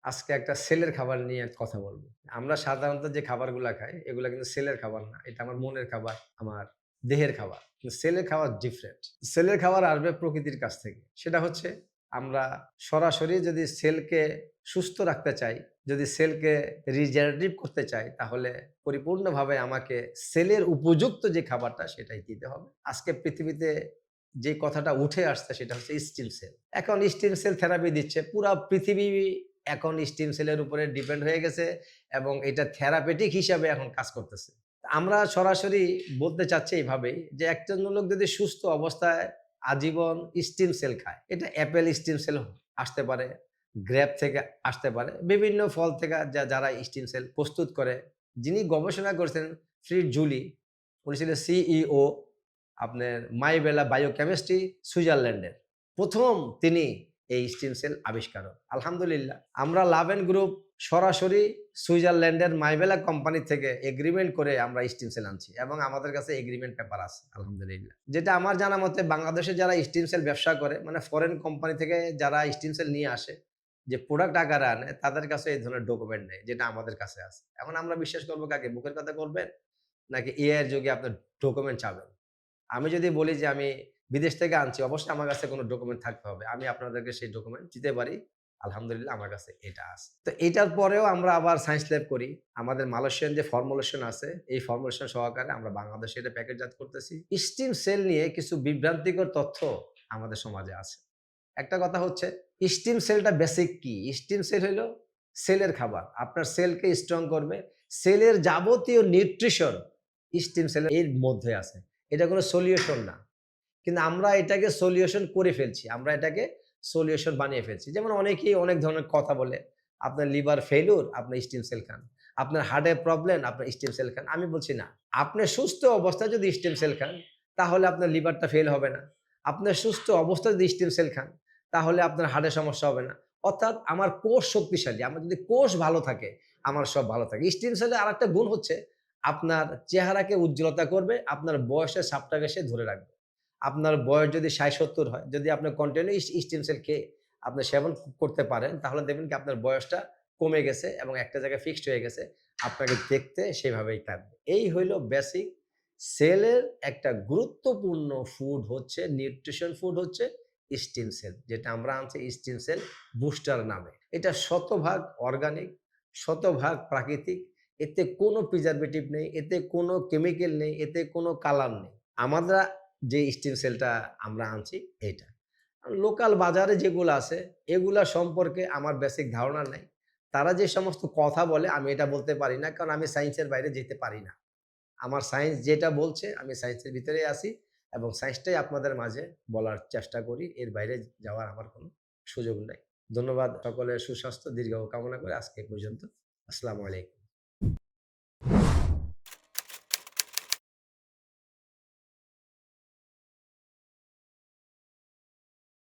আজকে একটা সেলের খাবার নিয়ে কথা বলব। আমরা সাধারণত যে খাবারগুলা খাই, এগুলা কিন্তু সেলের খাবার না। এটা আমার মনের খাবার, আমার দেহের খাবার। কিন্তু সেলের খাবার ডিফারেন্ট। সেলের খাবার আসবে প্রকৃতির কাছ থেকে। সেটা হচ্ছে আমরা সরাসরি যদি সেলকে সুস্থ রাখতে চাই, যদি সেলকে রিজেনারেটিভ করতে চাই, তাহলে পরিপূর্ণভাবে আমাকে সেলের উপযুক্ত যে খাবারটা সেটাই দিতে হবে। আজকে পৃথিবীতে যে কথাটা উঠে আসছে সেটা হচ্ছে স্টিম সেল। এখন স্টিম সেল থেরাপি দিচ্ছে। পুরা পৃথিবী এখন স্টিম সেলের উপরে ডিপেন্ড হয়ে গেছে এবং এটা থেরাপিউটিক হিসাবে এখন কাজ করতেছে। আমরা সরাসরি বলতে চাচ্ছি এইভাবেই যে একজন লোক যদি সুস্থ অবস্থায় আজীবন স্টিম সেল খায়, এটা অ্যাপেল স্টিম সেল আসতে পারে, গ্রেপ থেকে আসতে পারে, বিভিন্ন ফল থেকে যারা স্টিম সেল প্রস্তুত করে। যিনি গবেষণা করছেন ফ্রিড জুলি, উনি ছিলেন সিইও আপনার মাইবেলা বায়োকেমিস্ট্রি সুইজারল্যান্ডের। ১ম তিনি এই স্টিম সেল আবিষ্কারক। আলহামদুলিল্লাহ আমরা লাভেন গ্রুপ সরাসরি সুইজারল্যান্ডের মাইবেলা কোম্পানি থেকে এগ্রিমেন্ট করে আমরা স্টিম সেল আনছি এবং আমাদের কাছে এগ্রিমেন্ট পেপার আছে আলহামদুলিল্লাহ। যেটা আমার জানা মতে বাংলাদেশে যারা স্টিম সেল ব্যবসা করে মানে ফরেন কোম্পানি থেকে যারা স্টিম সেল নিয়ে আসে, যে প্রোডাক্ট আকারে আনে তাদের কাছে এই ধরনের ডকুমেন্ট নেই যেটা আমাদের কাছে আছে। এখন আমরা বিশ্বাস করব কাকে? মুখের কথা করবেন? নাকি এআই এর যুগে আপনার ডকুমেন্ট চাবেন? আমি যদি বলি যে আমি বিদেশ থেকে আনছি, অবশ্যই আমার কাছে কোনো ডকুমেন্ট থাকতে হবে। আমি আপনাদেরকে সেই ডকুমেন্ট দিতে পারি। আলহামদুলিল্লাহ আমার কাছে এটা আছে। তো এটার পরেও আমরা আবার সায়েন্স ল্যাব করি। আমাদের মালয়েশিয়ান যে ফর্মুলেশন আছে, এই ফর্মুলেশন সহকারে আমরা বাংলাদেশে এটা প্যাকেটজাত করতেছি। স্টিম সেল নিয়ে কিছু বিভ্রান্তিকর তথ্য আমাদের সমাজে আছে। একটা কথা হচ্ছে স্টিম সেলটা বেসিক কি? স্টিম সেল হইলো সেলের খাবার। আপনার সেলকে স্ট্রং করবে। সেলের যাবতীয় নিউট্রিশন স্টিম সেলের এর মধ্যে আছে। এটা কোনো সলিউশন না। কিন্তু আমরা এটাকে সলিউশন করে ফেলছি। আমরা এটাকে সলিউশন বানিয়ে ফেলছি। যেমন অনেকেই অনেক ধরনের কথা বলে। আপনার লিভার ফেইলিউর, আপনি স্টিম সেল খান। আপনার হার্টের প্রবলেম, আপনি স্টিম সেল খান। আমি বলছি না। আপনি সুস্থ অবস্থায় যদি স্টিম সেল খান, তাহলে আপনার লিভারটা ফেইল হবে না। আপনার সুস্থ অবস্থায় যদি স্টিম সেল খান, তাহলে আপনার হার্টের সমস্যা হবে না। অর্থাৎ আমার কোষ শক্তিশালী। আমার যদি কোষ ভালো থাকে, আমার সব ভালো থাকে। স্টিম সেলের আরেকটা গুণ হচ্ছে, আপনার চেহারাকে উজ্জ্বলতা করবে, আপনার বয়সের ছাপটাকে সে ধরে রাখবে। আপনার বয়স যদি ৬০-৭০ হয়, যদি আপনি কন্টিনিউ স্টেম সেল খেয়ে আপনি সেবন করতে পারেন, তাহলে দেখবেন কি আপনার বয়সটা কমে গেছে এবং একটা জায়গায় ফিক্সড হয়ে গেছে। আপনাকে দেখতে সেভাবেই থাকবে। এই হইল বেসিক সেলের একটা গুরুত্বপূর্ণ ফুড হচ্ছে নিউট্রিশন ফুড হচ্ছে স্টেম সেল। যেটা আমরা আনছি স্টেম সেল বুস্টার নামে। এটা শতভাগ অর্গানিক, শতভাগ প্রাকৃতিক। এতে কোনো প্রিজারভেটিভ নেই, এতে কোনো কেমিক্যাল নেই, এতে কোনো কালার নেই। আমরা যে স্টিম সেলটা আমরা আনছি এইটা। লোকাল বাজারে যেগুলো আছে এগুলা সম্পর্কে আমার বেসিক ধারণা নাই। তারা যে সমস্ত কথা বলে আমি এটা বলতে পারি না। কারণ আমি সায়েন্সের বাইরে যেতে পারি না। আমার সায়েন্স যেটা বলছে আমি সায়েন্সের ভিতরেই আছি এবং সায়েন্সটাই আপনাদের মাঝে বলার চেষ্টা করি। এর বাইরে যাওয়ার আমার কোনো সুযোগ নাই। ধন্যবাদ। সকলের সুস্বাস্থ্য দীর্ঘায়ু কামনা করে আজকে এ পর্যন্ত। আসসালামু আলাইকুম।